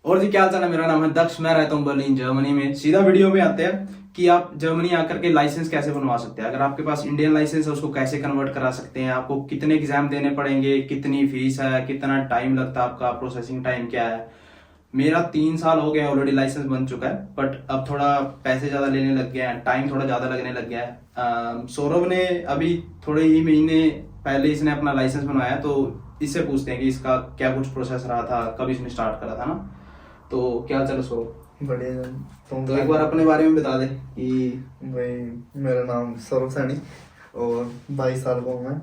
और जी क्या हाल चाल है। मेरा नाम है दक्ष, मैं रहता हूँ बर्लिन जर्मनी में। सीधा वीडियो में आते हैं कि आप जर्मनी आकर के लाइसेंस कैसे बनवा सकते हैं। अगर आपके पास इंडियन लाइसेंस है उसको कैसे कन्वर्ट करा सकते हैं, आपको कितने एग्जाम देने पड़ेंगे, कितनी फीस है, कितना टाइम लगता है, आपका प्रोसेसिंग टाइम क्या है। मेरा 3 साल हो गया ऑलरेडी, लाइसेंस बन चुका है, बट अब थोड़ा पैसे ज्यादा लेने लग गया है, टाइम थोड़ा ज्यादा लगने लग गया है। सौरभ ने अभी थोड़े ही महीने पहले इसने अपना लाइसेंस बनवाया, तो इससे पूछते हैं कि इसका क्या कुछ प्रोसेस रहा था, कब इसने स्टार्ट करा था ना। तो क्या चलो सौरभ, बढ़िया। तो एक बार अपने बारे में बता दे कि भाई मेरा नाम सौरभ सैनी और 22 साल का हूँ मैं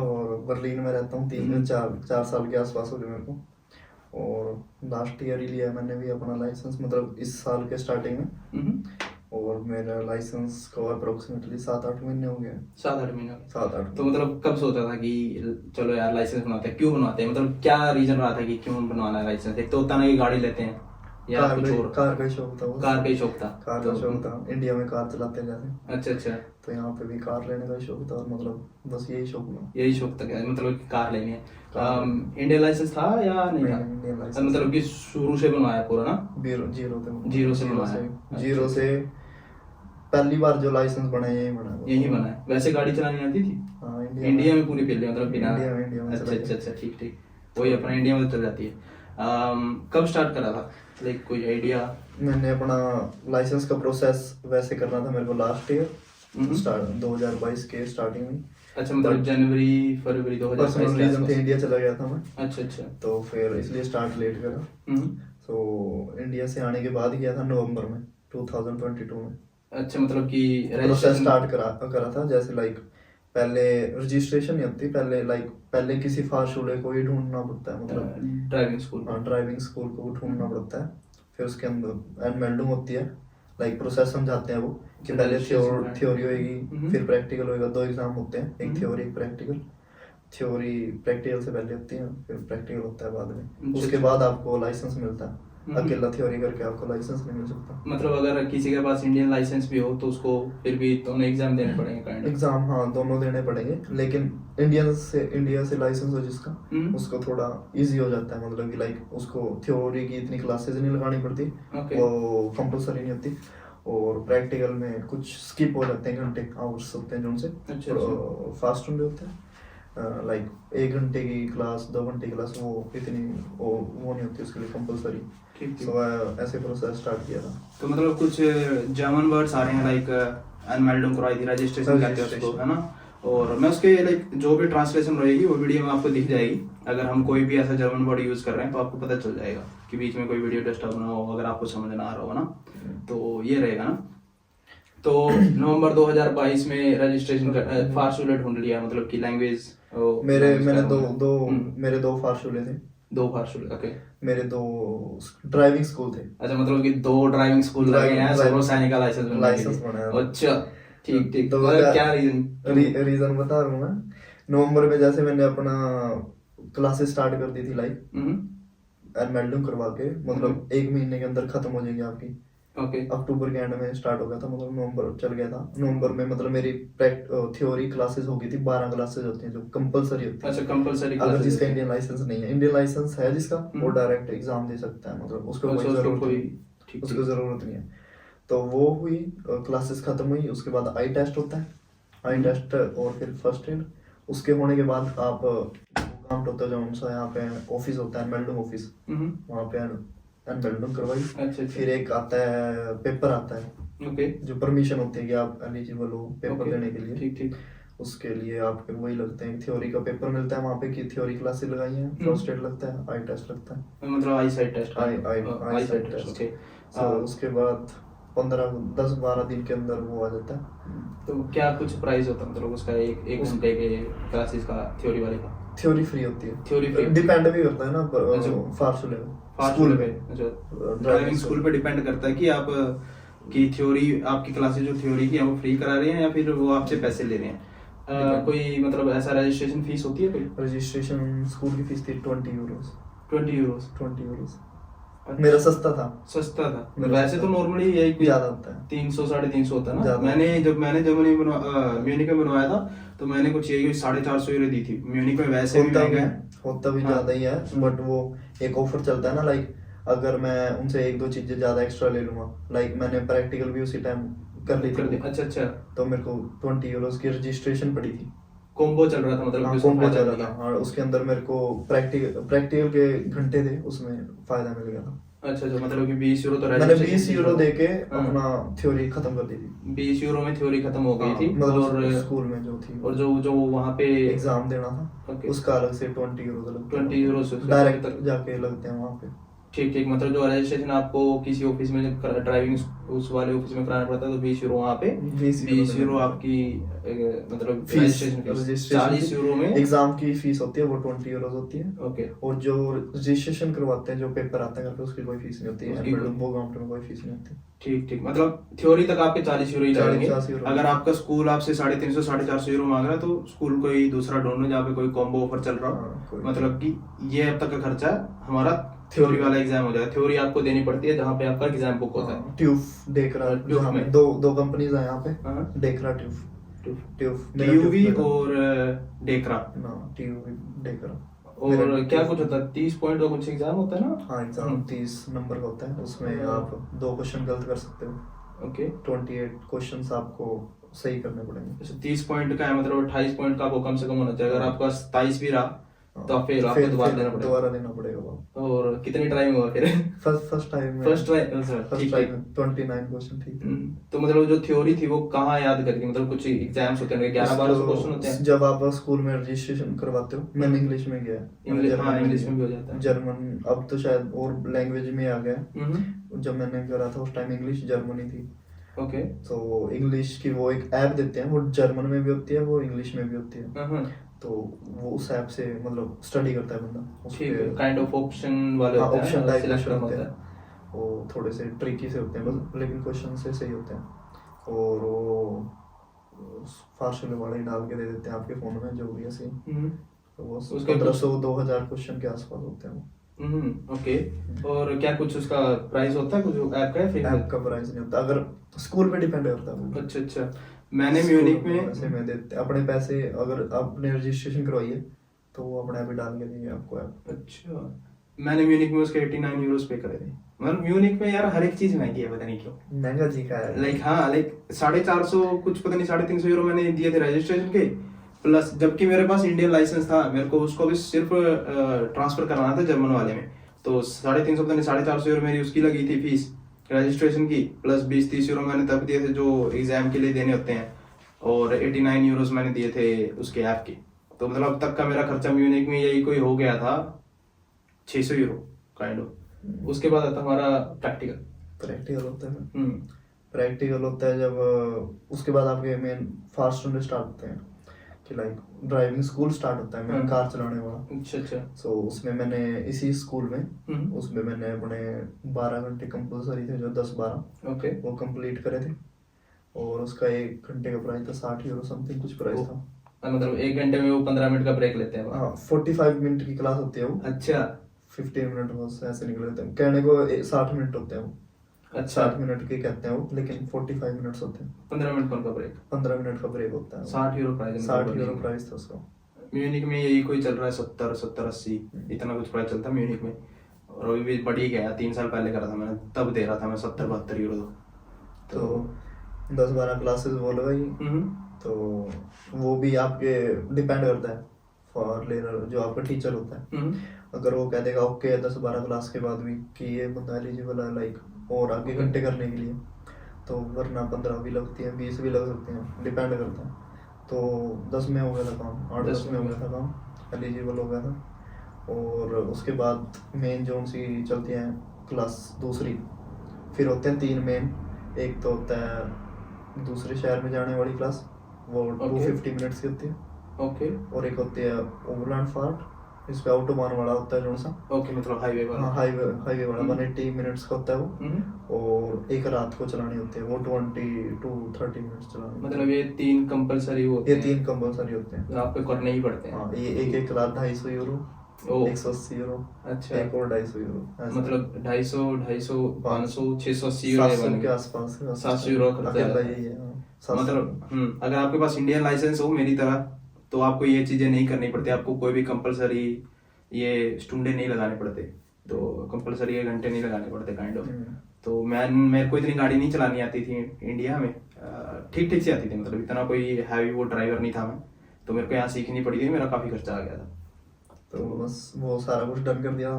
और बर्लिन में रहता हूँ। 4 साल के आसपास हो गए मेरे को। और लास्ट ईयर ही लिया मैंने भी अपना लाइसेंस, मतलब इस साल के स्टार्टिंग में। और मेरा लाइसेंस को अप्रोक्सीमेटली 7-8 महीने हो गए। 7-8 महीने। 7-8। तो मतलब कब सोचा था कि चलो यार लाइसेंस बनाते हैं, क्यों बनाते हैं, मतलब क्या रीजन रहा था कि क्यों बनवाना है लाइसेंस। एक तो होता ना कि गाड़ी लेते हैं या कुछ और, कार का शौक था। कार का ही शौक था। कार का शौक था, इंडिया में कार चलाते हैं जैसे। अच्छा अच्छा, तो यहाँ पे भी कार लेने का शौक था और मतलब बस यही शौक था। यही शौक था क्या, मतलब कि कार लेनी है। इंडियन लाइसेंस था या नहीं था? इंडियन लाइसेंस मतलब कि शुरू से बनवाया पूरा ना? जीरो से पहली बार जो लाइसेंस बना है यही बना है। वैसे गाड़ी चलानी आती थी? हाँ, इंडिया में पूरी पहले, मतलब बिना? इंडिया में अच्छा अच्छा अच्छा, ठीक ठीक, वही अपना इंडिया में चल जाती है। कब स्टार्ट करा था, लाइक कोई आइडिया? मैंने अपना लाइसेंस का प्रोसेस वैसे करना था मेरे को लास्ट ईयर स्टार्ट 2022 के स्टार्टिंग में। अच्छा, मतलब जनवरी फरवरी 2022 पर्सनल रीजन थे, इंडिया चला गया था मैं। अच्छा अच्छा, तो फिर इसलिए स्टार्ट लेट करा। तो इंडिया से आने के बाद किया था नवंबर में 2022 में। अच्छा, मतलब कि प्रोसेस स्टार्ट करा था। जैसे लाइक पहले रजिस्ट्रेशन नहीं होती, पहले किसी फार्शुले को ही ढूंढना पड़ता है, मतलब ड्राइविंग स्कूल। हाँ, ड्राइविंग स्कूल को ढूंढना पड़ता है। फिर उसके अंदर एनमेल्डिंग होती है, लाइक प्रोसेस समझाते हैं वो कि पहले थ्योरी होगी फिर प्रैक्टिकल होगा। 2 एग्जाम होते हैं, एक थ्योरी एक प्रैक्टिकल। थ्योरी प्रैक्टिकल से पहले होती है, फिर प्रैक्टिकल होता है बाद में। उसके बाद आपको लाइसेंस मिलता है। अकेला थ्योरी करके आपको लाइसेंस नहीं मिल सकता। मतलब अगर किसी के पास इंडियन लाइसेंस भी हो तो उसको फिर भी दोनों एग्जाम देने पड़ेंगे काइंड? एग्जाम हाँ, दोनों देने पड़ेंगे, लेकिन इंडिया से लाइसेंस हो जिसका उसको थोड़ा इजी हो जाता है। मतलब कि लाइक उसको थ्योरी की इतनी क्लासेस नहीं लगानी पड़ती, वो कंपलसरी नहीं होती। और प्रैक्टिकल में कुछ स्किप हो जाते हैं, घंटे आवर्स होते हैं जो उनसे फास्ट होते हैं। लाइक 1 घंटे की क्लास 2 घंटे की क्लास, वो इतनी वो नहीं होती उसके लिए कंपलसरी। तो ऐसे प्रोसेस स्टार्ट किया था। तो मतलब कुछ जर्मन वर्ड्स आ रहे हैं, लाइक अनमेल्डिंग करवाई थी, रजिस्ट्रेशन कहते हैं उसको, है ना। और मैं उसके लाइक जो भी ट्रांसलेशन रहेगी वो वीडियो में आपको दिख जाएगी। अगर हम कोई भी ऐसा जर्मन वर्ड यूज कर रहे हैं तो आपको पता चल जाएगा कि बीच में कोई वीडियो डिस्टर्ब ना हो, अगर आपको समझ ना आ रहा हो ना, तो ये रहेगा ना। तो नवंबर 2022 में रजिस्ट्रेशन फार्शुले ढूंढ लिया, मतलब कि लैंग्वेज मैंने मेरे 2 फार्शुले थे। 2 फार्शुले, ओके। मेरे 2 ड्राइविंग स्कूल थे। अच्छा, मतलब कि 2 ड्राइविंग स्कूल लगे हैं सौरभ सैनी का लाइसेंस बनाया। अच्छा ठीक ठीक, तो क्या रीजन बता रहा हूँ मैं। नवंबर में जैसे मैंने अपना क्लासेस स्टार्ट कर दी थी, लाइक एनमेल्डिंग करवा के, मतलब 1 महीने के अंदर खत्म हो जाएगी आपकी। अक्टूबर के एंड में स्टार्ट हो गया था, मतलब नवंबर चल गया था। नवंबर में मतलब मेरी थ्योरी क्लासेस हो गई थी। 12 क्लासेस होती हैं जो कंपलसरी होती है। अच्छा, कंपलसरी। अगर जिसका इंडियन लाइसेंस नहीं है, इंडियन लाइसेंस है जिसका, वो डायरेक्ट एग्जाम दे सकता है, मतलब उसको कोई जरूरत नहीं है। तो वो हुई, क्लासेस खत्म हुई। उसके बाद आई टेस्ट होता है, आई टेस्ट और फिर फर्स्ट एड। उसके होने के बाद आप काउंट होता है जो उनसा यहाँ पे ऑफिस होता है, एनमेल्डिंग ऑफिस, वहाँ पे एनमेल्डिंग करवाई। अच्छा, फिर एक आता है पेपर आता है, जो परमिशन होती है कि आप एलिजिबल हो पेपर देने के लिए। ठीक ठीक। उसके लिए आपके वही लगते हैं, थ्योरी का पेपर मिलता है वहाँ पे कि थ्योरी क्लासेस लगाई हैं, फर्स्ट एड लगता है, आई टेस्ट लगता है, मतलब आई साइड टेस्ट। आई साइड टेस्ट। तो उसके बाद 10-12 दिन के अंदर वो आ जाता है। तो क्या कुछ प्राइस होता है, मतलब उसका एक घंटे के क्लासेस का, थ्योरी वाले का? थ्योरी फ्री होती है। थ्योरी फ्री डिपेंड भी करता है ना फार्शुले स्कूल पे। अच्छा, ड्राइविंग स्कूल पे डिपेंड करता है कि आप की थ्योरी, आपकी क्लासेस जो थ्योरी की है वो फ्री करा रहे हैं या फिर वो आपसे पैसे ले रहे हैं। कोई मतलब ऐसा रजिस्ट्रेशन फीस होती है कोई? रजिस्ट्रेशन स्कूल की फीस थी 20 यूरोस। 20 यूरोस मेरा सस्ता था। वैसे तो नॉर्मली यही ज्यादा होता है, 300-350 होता है ना। मैंने जर्मनी म्यूनिक में बनवाया था तो मैंने कुछ यही 450 यूरो दी थी। म्यूनिक में वैसे भी महंगा है, होता भी ज्यादा ही है, बट वो एक ऑफर चलता है ना, लाइक अगर मैं उनसे एक दो चीजें ज्यादा एक्स्ट्रा ले लूंगा, लाइक मैंने प्रैक्टिकल भी उसी टाइम कर ली थी। अच्छा। तो मेरे को 20 यूरोज की रजिस्ट्रेशन पड़ी थी। कॉम्बो चल रहा था मतलब हाँ, उसमें कॉम्बो फायदा चल रहा मिल था। गया। और उसके अंदर मेरे को प्रैक्टिकल के घंटे थे, उसमें फायदा मिल गया था। अच्छा मतलब कि 20 यूरो तो मैंने 20 यूरो दे के हाँ। अपना थ्योरी खत्म कर दी थी। 20 यूरो में थ्योरी खत्म हो गई थी। मतलब और स्कूल में जो थी, और जो वहाँ पे एग्जाम देना था, ओके, उसका अलग से 20 यूरो लगता है। 20 यूरो से डायरेक्ट जाके लगते हैं वहाँ पे। ठीक मतलब जो रजिस्ट्रेशन आपको किसी ऑफिस में ड्राइविंग उस वाले ऑफिस में कराना पड़ता है तो 20 यूरो वहाँ पे, 20 यूरो आपकी मतलब रजिस्ट्रेशन फीस, 40 यूरो में एग्जाम की फीस होती है, वो 20 यूरो होती है। ओके। और जो रजिस्ट्रेशन करवाते हैं, जो पेपर आता है घर पे, उसकी कोई फीस नहीं होती है। वो गांव में कोई फीस नहीं होती। ठीक मतलब थ्योरी तक आपके 40 यूरो ही लगेंगे। 40 यूरो। अगर आपका स्कूल आपसे 350 450 यूरो मांग रहा है तो स्कूल कोई दूसरा ढूंढो जहाँ पे कोई कॉम्बो ऑफर चल रहा हो। मतलब कि ये अब तक का खर्चा हमारा थ्योरी वाला एग्जाम हो जाएगा। थ्योरी आपको देनी पड़ती है जहाँ पे आपका एग्जाम बुक होता है। ट्यूफ डेकरा, ट्यूफ में दो कंपनीज है यहाँ पे, डेकरा ट्यूफ टीयूवी और डेकरा ना, टीयूवी डेकरा। और क्या कुछ होता है, 30 पॉइंट का कुछ एग्जाम होता है ना? हाँ, एग्जाम 30 नंबर का होता है। उसमें आप 2 क्वेश्चन गलत कर सकते हो। ओके। 28 क्वेश्चंस आपको सही करने पड़ेंगे। 30 पॉइंट का है मतलब 28 पॉइंट का आपको कम से कम होना चाहिए। अगर आपका 27 भी रहा तो फिर आपको दोबारा देना पड़ेगा। और कितनी टाइम हुआ फिर? First time 29 question. ठीक है। तो मतलब जो थ्योरी थी वो कहाँ याद करके, मतलब कुछ एग्जाम्स होते हैं 11-12 क्वेश्चन होते हैं जब आप स्कूल में रजिस्ट्रेशन करवाते हो। मैंने इंग्लिश में गया, इंग्लिश में भी हो जाता है। जर्मन अब तो शायद और लैंग्वेज में आ गया। जब मैंने करा था उस टाइम इंग्लिश जर्मनी थी। ओके। तो इंग्लिश की वो एक ऐप देते हैं, वो जर्मन में भी होती है, वो इंग्लिश में भी होती है। तो वो उस ऐप से मतलब स्टडी करता है बंदा। उसके काइंड ऑफ ऑप्शन वाले होते हैं, ऑप्शन टाइप सिलेक्ट क्वेश्चन होता होते है। हैं। वो थोड़े से ट्रिकी से होते हैं बस, लेकिन क्वेश्चन से सही होते हैं। और वो फार्मूले वाले डाल के दे देते हैं आपके फोन में, जो भी ऐसे। तो वो 1500-2000 क्वेश्चन के आसपास होते हैं वो। ओके। और क्या कुछ उसका प्राइस होता है, कुछ ऐप का? ऐप का प्राइस नहीं होता, अगर स्कूल पे डिपेंड करता है वो। अच्छा। मैंने म्यूनिक में पैसे में देते अपने पैसे, अगर आपने रजिस्ट्रेशन करवाई है तो वो अपने ऐप डाल के देंगे आपको ऐप। अच्छा। मैंने म्यूनिक में उसके 89 यूरोस पे करे थे। मतलब म्यूनिक में यार हर एक चीज महंगी है, पता नहीं क्यों। महंगा जी का है। लाइक 450 कुछ, पता नहीं 350 यूरो मैंने दिए थे रजिस्ट्रेशन के, प्लस जबकि मेरे पास इंडियन लाइसेंस था, मेरे को उसको भी सिर्फ ट्रांसफर कराना था जर्मन वाले में। तो 350 पता नहीं 450 यूरो मेरी उसकी लगी थी फीस रजिस्ट्रेशन की, प्लस 20-30 यूरो मैंने तब दिए थे जो एग्जाम के लिए देने होते हैं, और 89 यूरोस मैंने दिए थे उसके ऐप के। तो मतलब अब तक का मेरा खर्चा म्यूनिक में यही कोई हो गया था 600 यूरो काइंड ऑफ। उसके बाद आता हमारा प्रैक्टिकल होता है। प्रैक्टिकल होता है जब उसके बाद आपके मेन फास्ट रन स्टार्ट होते हैं, कि लाइक ड्राइविंग स्कूल स्टार्ट होता है, मैं कार चलाने वाला। अच्छा। सो उसमें मैंने इसी स्कूल में उसमें मैंने अपने 12 घंटे कंपल्सरी थे, जो 10-12 ओके वो कंप्लीट करे थे। और उसका 1 घंटे का प्राइस था 60 यूरो समथिंग कुछ प्राइस था। मतलब 1 घंटे में वो 15 मिनट का ब्रेक लेते हैं? हाँ, 45 मिनट की क्लास होती है वो। अच्छा। 15 मिनट बस ऐसे निकल जाते हैं, कहने को 60 मिनट होते हैं वो। अच्छा। 60 मिनट के कहते हैं वो, लेकिन 45 मिनट्स होते हैं। 15 मिनट का ब्रेक? 15 मिनट का ब्रेक होता है। 60 यूरो प्राइस? 60 यूरो प्राइस था उसका। म्यूनिक में यही कोई चल रहा है 70-80 इतना कुछ प्राइस चलता है म्यूनिक में। और अभी भी बढ़ ही गया, 3 साल पहले करा था मैंने, तब दे रहा था मैं 70-72 यूरो। तो 10-12 क्लासेस वो लगाई। तो वो भी आपके डिपेंड करता है फॉर लेनर, जो आपका टीचर होता है। अगर वो कह देगा ओके 10-12 क्लास के बाद भी कि ये बंदा एलिजिबल है लाइक और आगे घंटे करने के लिए, तो वरना 15 भी लगती है, 20 भी लग सकते हैं, डिपेंड करता है। तो 10 में हो गया था काम, 8-10 में हो गया था काम, एलिजिबल हो गया था। और उसके बाद मेन जोन सी चलती है क्लास दूसरी, फिर होते हैं 3 मेन। एक तो होता है दूसरे शहर में जाने वाली क्लास, वो 250 मिनट्स की होती है। ओके। और एक होती है ओवरलैंड फार्ट, इस पे ऑटोबान वाला होता है जो सा। ओके, मतलब हाईवे वाला। हाँ, हाईवे वाला 180 मिनट्स का होता है वो। और एक रात को चलानी होती है वो 20-30 मिनट्स चलानी। मतलब ये 3 कंपलसरी होते हैं? ये 3 कंपलसरी होते हैं, आपको करने ही पड़ते हैं। हाँ, ये एक रात 250 यूरो, 180 यूरो। अच्छा। एक और 250 यूरो, मतलब 250, 500, 680 यूरो के आसपास, 700 यूरो खर्चा यही है। मतलब अगर आपके पास इंडियन लाइसेंस हो मेरी तरह तो आपको ये चीजें नहीं करनी पड़ती, आपको कोई भी कंपलसरी ये स्टूडेंट नहीं लगाने पड़ते। तो कंपलसरी 1 घंटे नहीं लगाने पड़ते काइंड ऑफ। तो मेरे को इतनी गाड़ी नहीं चलानी आती थी इंडिया में, ठीक ठीक से आती थी, मतलब इतना कोई हैवी वो ड्राइवर नहीं था मैं, तो मेरे को यहाँ सीखनी पड़ी थी, मेरा काफी खर्चा आ गया था। तो बस वो सारा कुछ डन कर दिया,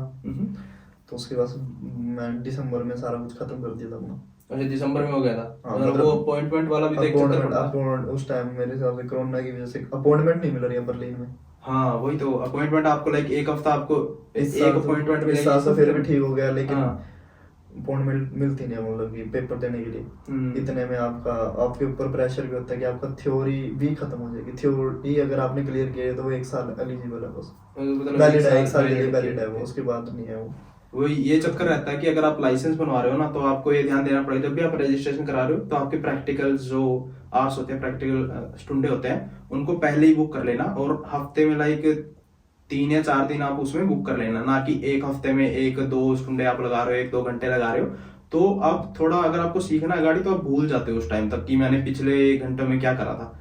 तो उसके बाद मैं दिसंबर में सारा कुछ खत्म कर दिया था अपना। अच्छा, दिसंबर में हो गया था। हाँ, मतलब वो अपॉइंटमेंट वाला भी देख अपॉइंटमेंट उस टाइम मेरे हिसाब से कोरोना की वजह से अपॉइंटमेंट नहीं मिल रही है बर्लिन में। हाँ वही तो, अपॉइंटमेंट आपको लाइक एक हफ्ता आपको एक अपॉइंटमेंट मिलेगी। इस साल तो फिर भी ठीक हो गया, लेकिन अपॉइंटमेंट मिलती नहीं है, मतलब कि पेपर देने के लिए। इतने में आपके ऊपर प्रेशर भी होता है कि आपका थ्योरी भी खत्म हो जाएगी। थ्योरी अगर आपने क्लियर किया है तो वो 1 साल एलिजिबल है, बस वैलिड है, 1 साल के लिए वैलिड है वो, उसके बाद नहीं है वो। वही ये चक्कर रहता है कि अगर आप लाइसेंस बनवा रहे हो ना, तो आपको ये ध्यान देना पड़ेगा, जब भी आप रजिस्ट्रेशन करा रहे हो तो आपके प्रैक्टिकल्स जो आवर्स होते हैं, प्रैक्टिकल स्टूडेंट होते हैं, उनको पहले ही बुक कर लेना, और हफ्ते में लाइक 3 या 4 दिन आप उसमें बुक कर लेना, ना कि एक हफ्ते में 1-2 स्टूडेंट आप लगा रहे हो, 1-2 घंटे लगा रहे हो। तो आप थोड़ा, अगर आपको सीखना है गाड़ी तो आप भूल जाते हो उस टाइम तक कि मैंने पिछले 1 घंटे में क्या करा था।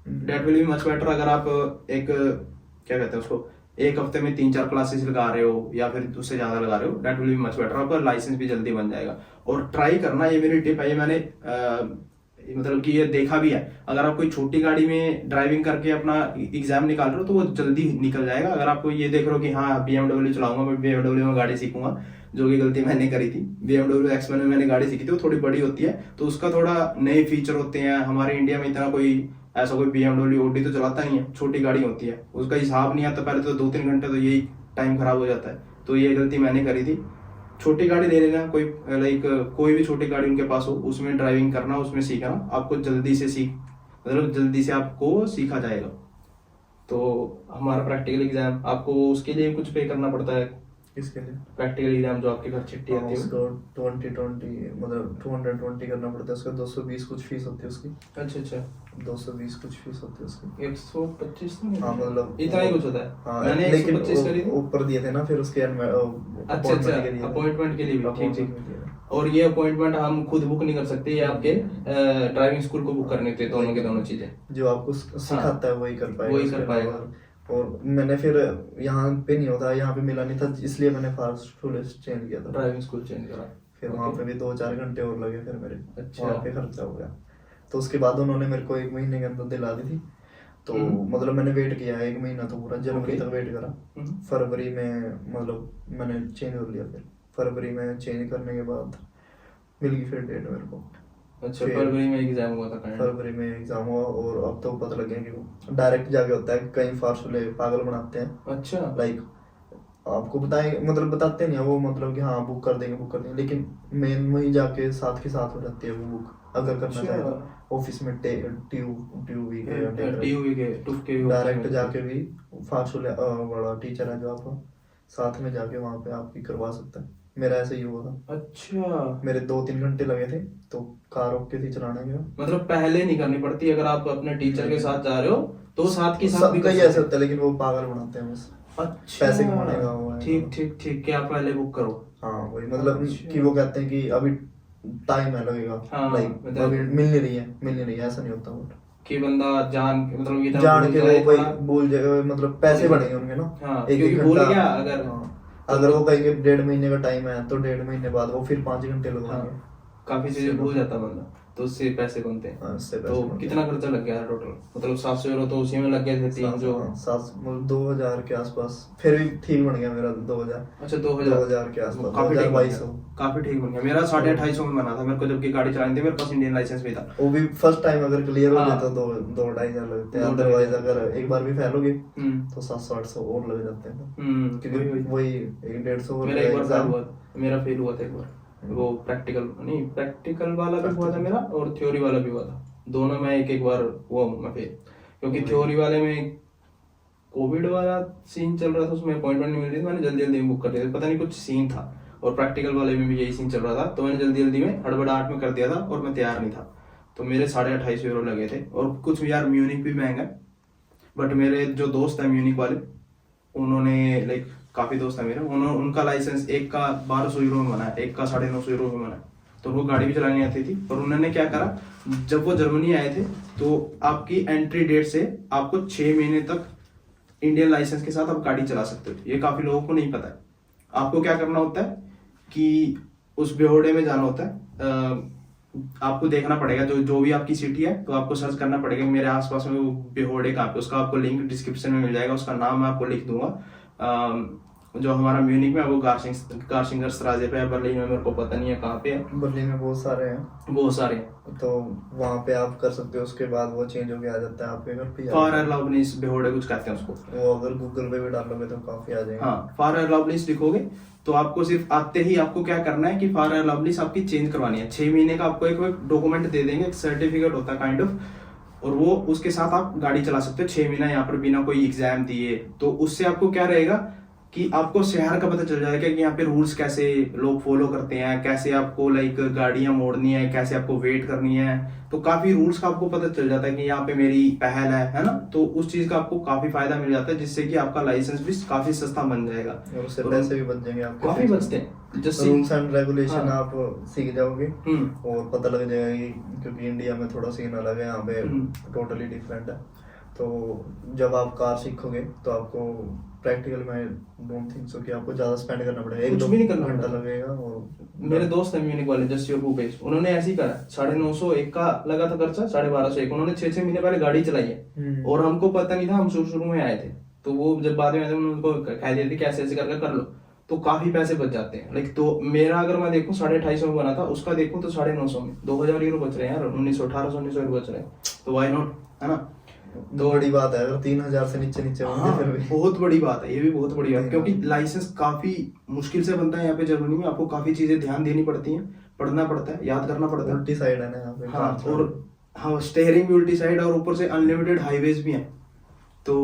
That will be much better अगर आप एक क्या कहते हैं उसको, एक हफ्ते में 3-4 क्लासेस लगा रहे हो या फिर उससे ज्यादा लगा रहे हो, that will be much better, आपका लाइसेंस भी जल्दी बन जाएगा। और ट्राई करना, ये मेरी टिप है, ये मैंने मतलब कि ये देखा भी है, अगर आप कोई छोटी गाड़ी में ड्राइविंग करके अपना एग्जाम निकाल रहे हो तो वो जल्दी निकल जाएगा। अगर आपको ये देख रहे हो कि हाँ BMW चलाऊंगा, मैं BMW में गाड़ी सीखूंगा, जो कि गलती मैंने करी थी। BMW X1 में मैंने गाड़ी सीखी थी, वो थोड़ी बड़ी होती है, तो उसका थोड़ा नए फीचर होते हैं। हमारे इंडिया में इतना कोई ऐसा कोई BMW Audi तो चलाता नहीं है, छोटी गाड़ी होती है, उसका हिसाब नहीं आता, पहले तो 2-3 घंटे तो यही टाइम खराब हो जाता है। तो ये गलती मैंने करी थी। छोटी गाड़ी ले लेना, कोई लाइक कोई भी छोटी गाड़ी उनके पास हो, उसमें ड्राइविंग करना, उसमें सीखना, आपको जल्दी से आपको सीखा जाएगा। तो हमारा प्रैक्टिकल एग्जाम, आपको उसके लिए कुछ पे करना पड़ता है? किसके लिए? प्रैक्टिकल एग्जाम जो आपके घर चिट्ठी आती है उसको 20 मतलब 220 करना पड़ता है, उसका 220 कुछ फीस होती है उसकी। अच्छा 220 कुछ फीस होती है उसकी। 125 तो हाँ, मतलब इतना ही कुछ होता है। हाँ, मैंने लेकिन 125 करी थी। ऊपर दिए थे ना फिर उसके अच्छा अपॉइंटमेंट के लिए भी, ठीक। और ये अपॉइंटमेंट हम खुद बुक नहीं कर सकते, ये आपके ड्राइविंग स्कूल को बुक करने होते हैं, दोनों के दोनों चीजें। जो आपको सिखाता है वही कर पाएगा। और मैंने फिर यहाँ पे नहीं होता, यहाँ पे मिला नहीं था, इसलिए मैंने फास्ट स्कूल चेंज किया था, ड्राइविंग स्कूल चेंज करा। फिर वहाँ पे भी 2-4 घंटे और लगे फिर मेरे। अच्छा। वहाँ पे खर्चा हो गया। तो उसके बाद उन्होंने मेरे को 1 महीने के अंदर दिला दी थी। तो मतलब मैंने वेट किया 1 महीना, तो पूरा जनवरी तक वेट करा। फरवरी में मतलब मैंने चेंज कर लिया। फिर फरवरी में चेंज करने के बाद मिल गई फिर डेट मेरे को। अच्छा, फरवरी में एग्जाम हुआ था? फरवरी में एग्जाम हुआ, और अब तो पता लग गया कि वो डायरेक्ट जाके होता है, कई फार्सूले पागल बनाते हैं। अच्छा। लाइक आपको बताते नहीं है वो, मतलब कि हाँ बुक कर देंगे, लेकिन मेन वहीं जाके साथ के साथ हो जाती है वो बुक, अगर करना चाहे तो। ऑफिस में TUV के डायरेक्ट जाके भी फार्सूले बड़ा टीचर है जो आपको साथ में जाके वहाँ पे आपकी करवा सकता है। मेरा ऐसे ही हुआ था। अच्छा। मेरे 2-3 घंटे लगे थे, तो कार ओके थी चलाने के। मतलब पहले नहीं करनी पड़ती, अगर आप अपने टीचर के साथ जा रहे हो तो साथ के साथ भी कई ऐसे होता है, लेकिन वो पागल बनाते हैं बस। अच्छा, पैसे कमाने का वो है। ठीक कि आप पहले बुक करो। हाँ वही, मतलब कि वो कहते हैं कि अभी टाइम है लगेगा, लाइक अभी मिल नहीं रही है, ऐसा नहीं होता। कि बंदा जान के वो भूल जाए, मतलब पैसे बढ़ेंगे उनके ना। एक भूल गया, अगर वो कहेंगे 1.5 महीने का टाइम है, तो 1.5 महीने बाद वो फिर 5 घंटे लगवाएंगे। काफी चीजें भूल जाता बंदा, तो उससे पैसे बनते हैं। तो कितना खर्चा लग गया टोटल? मतलब 700 यूरो तो उसी में लग गए थे, 3 जो 2000 के आसपास। फिर भी ठीक बन गया मेरा 2000। अच्छा 2000 के आसपास, 2200 काफी ठीक बन गया। मेरा 250 में बना था मेरे को, जबकि गाड़ी चलानी थी, मेरे पास इंडियन लाइसेंस भी था। वो भी फर्स्ट टाइम अगर क्लियर हो जाता तो 2-2.5 लगते हैं, अदरवाइज अगर एक बार भी फेल हो गए तो 700-800 और लग जाते हैं, क्योंकि वही 150 मेरा फेल हुआ था एक बार। वो प्रैक्टिकल वाला भी हुआ था मेरा, और थ्योरी वाला भी हुआ था, दोनों में एक बार हुआ मैं फेल। क्योंकि थ्योरी वाले में कोविड वाला सीन चल रहा था, उसमें अपॉइंटमेंट नहीं मिल रही थी, मैंने जल्दी बुक कर दिया था, पता नहीं कुछ सीन था। और प्रैक्टिकल वाले में भी यही सीन चल रहा था, तो मैंने जल्दी में हड़बड़ाहट में कर दिया था, और मैं तैयार नहीं था। तो मेरे 2850 यूरो लगे थे। और कुछ यार म्यूनिक भी महंगा, बट मेरे जो दोस्त है म्यूनिक वाले, उन्होंने लाइक काफी दोस्त है मेरे, उनका लाइसेंस एक का 1200 यूरो में बना है, एक का 950 यूरो में बना है। तो वो गाड़ी भी चलानी आती थी। और उन्होंने क्या करा, जब वो जर्मनी आए थे तो आपकी एंट्री डेट से आपको 6 महीने तक इंडियन लाइसेंस के साथ आप गाड़ी चला सकते हो। ये काफी लोगों को नहीं पता है। आपको क्या करना होता है कि उस बेहोड़े में जाना होता है। आपको देखना पड़ेगा जो जो भी आपकी सिटी है, तो आपको सर्च करना पड़ेगा मेरे आसपास में वो बेहोड़े कहाँ पे, उसका आपको लिंक डिस्क्रिप्शन में मिल जाएगा, उसका नाम मैं आपको लिख दूंगा। जो हमारा म्यूनिक में है वो गार्सिंगर स्ट्राजे पे है, बर्लिन में मेरे को पता नहीं है कहाँ पे है। बर्लिन में बहुत सारे हैं, बहुत सारे, तो वहाँ पे आप कर सकते हो। उसके बाद वो चेंज होके आ जाता है आपके घर पे। फार एर्लाउबनिस बेहोड़े कुछ कहते हैं उसको, वो अगर गूगल पे भी डालोगे तो काफी आ जाएगा। हाँ, फार एर्लाउबनिस लिखोगे तो आपको सिर्फ आते ही आपको क्या करना है कि फार एर्लाउबनिस आपकी चेंज करवानी है। 6 महीने का आपको एक डॉक्यूमेंट दे देंगे, एक सर्टिफिकेट होता है काइंड ऑफ, और वो उसके साथ आप गाड़ी चला सकते हो 6 महीना यहाँ पर बिना कोई एग्जाम दिए। तो उससे आपको क्या रहेगा कि आपको शहर का पता चल जाएगा कि यहाँ पे रूल्स कैसे लोग फॉलो करते हैं, कैसे आपको लाइक गाड़ियां मोड़नी है, कैसे आपको वेट करनी है। तो काफी रूल्स का आपको पता चल जाता है कि यहाँ पे मेरी पहल है ना। तो उस चीज का आपको काफी फायदा मिल जाता है, जिससे कि आपका लाइसेंस भी काफी सस्ता बन जाएगा और उससे पैसे भी बच जाएंगे आपके, काफी बचते हैं। रूल्स एंड रेगुलेशन हाँ। आप सीख जाओगे और पता लग जाएगा कि, क्योंकि इंडिया में थोड़ा सीन अलग है, यहाँ पे टोटली डिफरेंट है। तो जब आप कार सीखोगे तो आपको प्रैक्टिकल में डोंट थिंक सो कि आपको ज्यादा स्पेंड करना पड़ेगा, कुछ भी नहीं करना घंटा पड़ेगा। लगेगा। और मेरे दोस्त है म्यूनिक वाले जस्सी और भूपेश, उन्होंने ऐसे ही करा, 950 एक का लगा था खर्चा, 1250 एक, उन्होंने 6 महीने पहले गाड़ी चलाई है। और हमको पता नहीं था, हम शुरू में आए थे, तो वो जब बाद में आए थे उनको कह दिया था कि ऐसे ऐसे कर लो, तो काफी पैसे बच जाते हैं। लाइक तो मेरा अगर मैं देखूं 250 में बना था, उसका देखूं तो 950 में 2000 यूरो बच रहे हैं यार, 1800 यूरो बच रहे हैं, तो वाई नॉट, है ना। तो बड़ी बात है अगर 3000 से नीचे नीचे हाँ, फिर भी बहुत बड़ी बात है, ये भी बहुत बड़ी बात है, क्योंकि लाइसेंस काफी मुश्किल से बनता है यहाँ पे जर्मनी में। आपको काफी चीजें ध्यान देनी पड़ती हैं, पढ़ना पड़ता है, याद करना पड़ता है। उल्टी साइड है ना यहाँ पे। हाँ, और हाँ, स्टेयरिंग भी उल्टी साइड, और ऊपर से अनलिमिटेड हाईवेज भी हैं। तो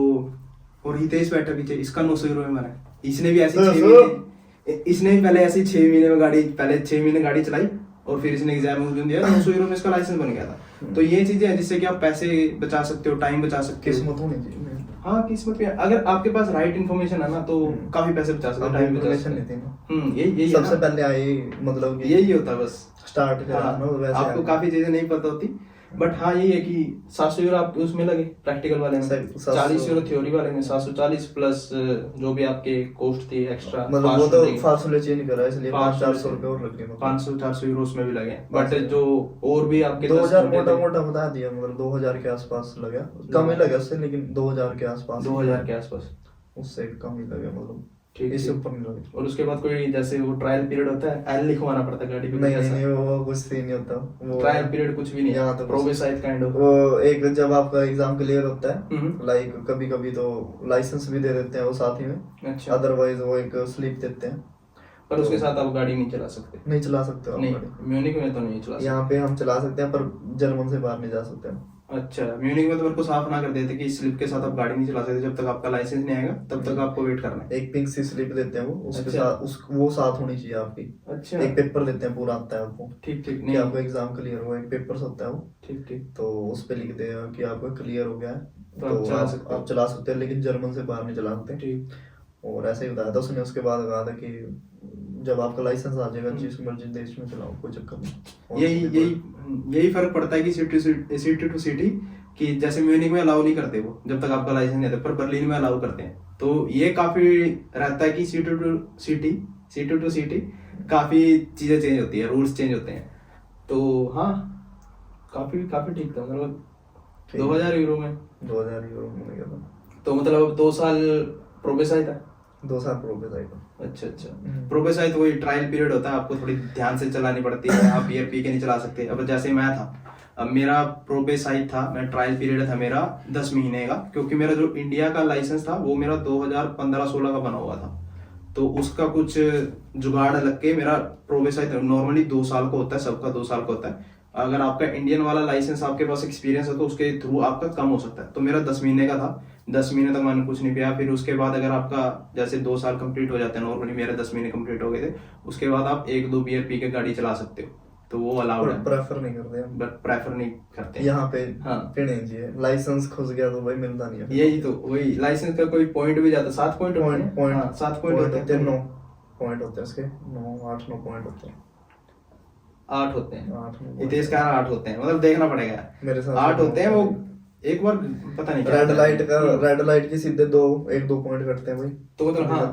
और हितेश बैठा पीछे, इसका 900 यूरो में बना है। इसने भी ऐसे 6 महीने, इसने भी पहले ऐसे 6 महीने में गाड़ी, पहले 6 महीने गाड़ी चलाई, और फिर इसने एग्जाम दिया, 900 यूरो में इसका लाइसेंस बन गया था। तो ये चीजें हैं जिससे कि आप पैसे बचा सकते हो, टाइम बचा सकते हो। किस्मत होनी चाहिए। हाँ, किस्मत भी है। अगर आपके पास राइट इन्फॉर्मेशन है ना, तो काफी पैसे बचा सकते हो, टाइम बचा सकते हो। यही सबसे पहले आई, मतलब यही होता है बस स्टार्ट करना। वैसे आपको काफी चीजें नहीं पता होती, बट हाँ यही है कि 700 यूरो आपके उसमें लगे प्रैक्टिकल वाले में, 40 यूरो थ्योरी वाले में, 740 प्लस जो भी आपके कॉस्ट थी एक्स्ट्रा, मतलब वो तो फासले चेंज नहीं कर रहा, इसलिए 500-400 रुपए और लग गए। 500-400 यूरो उसमें भी लगे, बट जो और भी आपके 2000 मोटा मोटा बता दिया, मतलब 2000 के आसपास लगा, कम ही लगा उससे, लेकिन 2000 के आसपास, 2000 के आसपास, उससे कम ही लगा, मतलब ठीक, इससे ऊपर नहीं लगा। और उसके बाद कोई जैसे वो ट्रायल पीरियड होता है, एल लिखवाना पड़ता है गाड़ी पे। नहीं वो कुछ सीन नहीं होता, वो ट्रायल पीरियड कुछ भी नहीं है, यहाँ तो प्रोबेसाइड काइंड ऑफ। वो एक जब आपका एग्जाम क्लियर होता है, लाइक कभी कभी तो लाइसेंस भी दे देते हैं वो साथ ही में। अच्छा, अदरवाइज वो एक स्लिप देते हैं, पर उसके साथ आप गाड़ी नहीं चला सकते। नहीं चला सकते हो नहीं, गाड़ी। म्यूनिक में तो नहीं चला सकते। यहाँ पे हम चला सकते हैं, पर जर्मन से बाहर नहीं जा सकते हैं। अच्छा, म्यूनिक में तो मेरे को साफ ना कर देते कि इस स्लिप के साथ आप गाड़ी नहीं चला सकते, जब तक आपका लाइसेंस नहीं आएगा तब तक आपको वेट करना है। एक पिंक सी स्लिप देते हैं वो, उसके अच्छा। साथ वो साथ होनी चाहिए आपकी। अच्छा, एक पेपर देते हैं, पूरा आता है आपको ठीक ठीक, कि नहीं आपका एग्जाम क्लियर हुआ, एक पेपर होता है वो, ठीक ठीक, तो उस पे लिख देगा कि आपका क्लियर हो गया है, तो आप चला सकते हो। आप चला सकते हैं, लेकिन जर्मन से बाहर नहीं चला सकते। ठीक। और ऐसे ही बताया था उसने। उसके बाद कहा था कि जब आपका लाइसेंस आ जाएगा जिस मर्जी देश में चलाओ, कोई चक्कर नहीं। यही फर्क पड़ता है कि सिटी टू सिटी, कि जैसे म्यूनिक में अलाउ नहीं करते वो जब तक आपका लाइसेंस नहीं आता, पर बर्लिन में अलाउ करते हैं। तो ये काफी रहता है कि सिटी टू सिटी काफी चीजें चेंज होती है, रूल्स चेंज होते हैं। तो हाँ, काफी ठीक था, मतलब 2000 यूरो में 2000 यूरो में गया था। तो मतलब 2 साल प्रोबेसाई था। 2 साल प्रोबेसाई था। अच्छा, प्रोबेसाई तो वही ट्रायल पीरियड होता है, आपको थोड़ी ध्यान से चलानी पड़ती है, आप बियर पी के नहीं चला सकते। अब जैसे मैं था, अब मेरा प्रोबेसाई था, मैं ट्रायल पीरियड था मेरा 10 महीने का, क्योंकि मेरा जो इंडिया का लाइसेंस था वो मेरा 2015-16 का बना हुआ था, तो उसका कुछ जुगाड़ लग के मेरा प्रोबेसाई था। नॉर्मली 2 साल का होता है, सबका 2 साल का होता है। अगर आपका इंडियन वाला लाइसेंस आपके पास एक्सपीरियंस है तो उसके थ्रू आपका कम हो सकता है। तो मेरा 10 महीने का था, 10 महीने तक मैंने कुछ नहीं पिया। फिर उसके बाद अगर आपका जैसे 2 साल कंप्लीट हो जाते हैं, नॉर्मली मेरे 10 महीने कंप्लीट हो गए थे, उसके बाद आप 1-2 बियर पी के गाड़ी चला सकते हो, तो वो अलाउड है। प्रेफर नहीं करते हैं, बट प्रेफर नहीं करते यहाँ पे। हाँ, पीने चाहिए, लाइसेंस खो गया तो भाई मिलता नहीं है। यही तो, वही लाइसेंस का कोई पॉइंट भी जाता, 7 पॉइंट होते हैं, 7 पॉइंट होते हैं, 9 पॉइंट होते हैं उसके, 8-9 पॉइंट होते हैं। 8 होते हैं, 8 हितेश का 8 होते हैं, मतलब देखना पड़ेगा। मेरे साथ 8 होते हैं, वो एक बार पता नहीं क्या रेड लाइट की सीधे 1-2 पॉइंट कटते हैं भाई, तो मतलब हाँ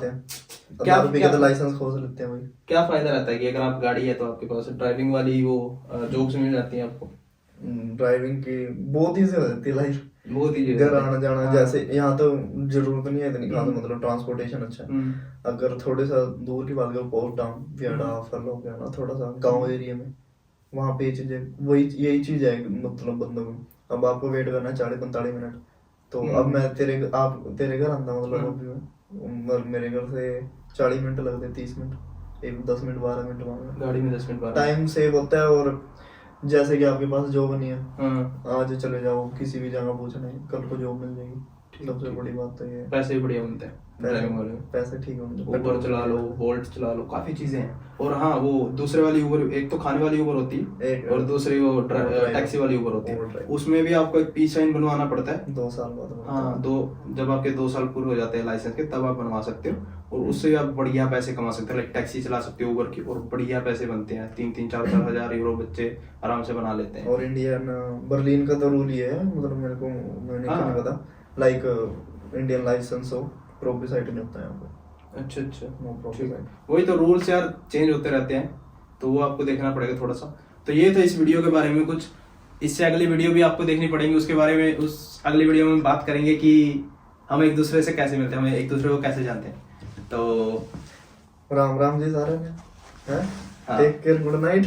क्या क्या लाइसेंस खोज लेते हैं भाई। क्या फायदा रहता है कि अगर आप गाड़ी है तो आपके पास ड्राइविंग वाली वो जॉब्स मिल जाती हैं आपको। ड्राइविंग की बहुत ईजी हो जाती है लाइफ, बहुत ही घर आना जाना। जैसे यहाँ तो जरूरत नहीं है इतनी खास, मतलब ट्रांसपोर्टेशन अच्छा है। अगर थोड़े सा दूर की बात करो, पोर्ट टाउन वियडा फल हो गया ना, थोड़ा सा गांव एरिया में, वहाँ पे ये चीजें वही यही चीज है मतलब बंदों में। अब आपको वेट करना है 40-45 मिनट, तो अब मैं तेरे घर आंदा मतलब अभी मेरे घर से 40 मिनट लगते, 30 मिनट, 10 मिनट 12 मिनट वहाँ गाड़ी में 10 मिनट टाइम सेव होता है। और जैसे कि आपके पास जॉब नहीं है, आज चले जाओ किसी भी जगह पूछने, कल को जॉब मिल जाएगी। सबसे बड़ी बात तो ये है, पैसे भी बढ़िया मिलते हैं ड्राइविंग वाले में, पैसे ठीक होंगे, उबर चला लो, बोल्ट चला लो, काफी चीजें हैं। और हाँ वो दूसरे वाली उबर, एक तो खाने वाली उबर होती है और दूसरी वो टैक्सी वाली उबर होती है। उसमें भी आपको एक P-साइन बनवाना पड़ता है 2 साल बाद। हाँ जब आपके 2 साल पूरे हो जाते हैं लाइसेंस के, तब आप बनवा सकते हो और उससे आप बढ़िया पैसे कमा सकते हो। लाइक टैक्सी चला सकते हो उबर की, और बढ़िया पैसे बनते हैं, 3-3, 4-4 हजार यूरो बच्चे आराम से बना लेते हैं। और इंडियन बर्लिन का तो रूल ये है, मतलब मैंने क्या नहीं पता, लाइक इंडियन लाइसेंस हो प्रोफिसाइट नहीं होता है यहाँ पे। अच्छा नो प्रोफिसाइट। वही तो रूल्स यार चेंज होते रहते हैं, तो वो आपको देखना पड़ेगा थोड़ा सा। तो ये तो इस वीडियो के बारे में कुछ, इससे अगली वीडियो भी आपको देखनी पड़ेगी, उसके बारे में उस अगली वीडियो में बात करेंगे कि हम एक दूसरे से कैसे मिलते हैं, हम एक दूसरे को कैसे जानते हैं। तो राम राम जी सारे ने, टेक केयर, गुड नाइट।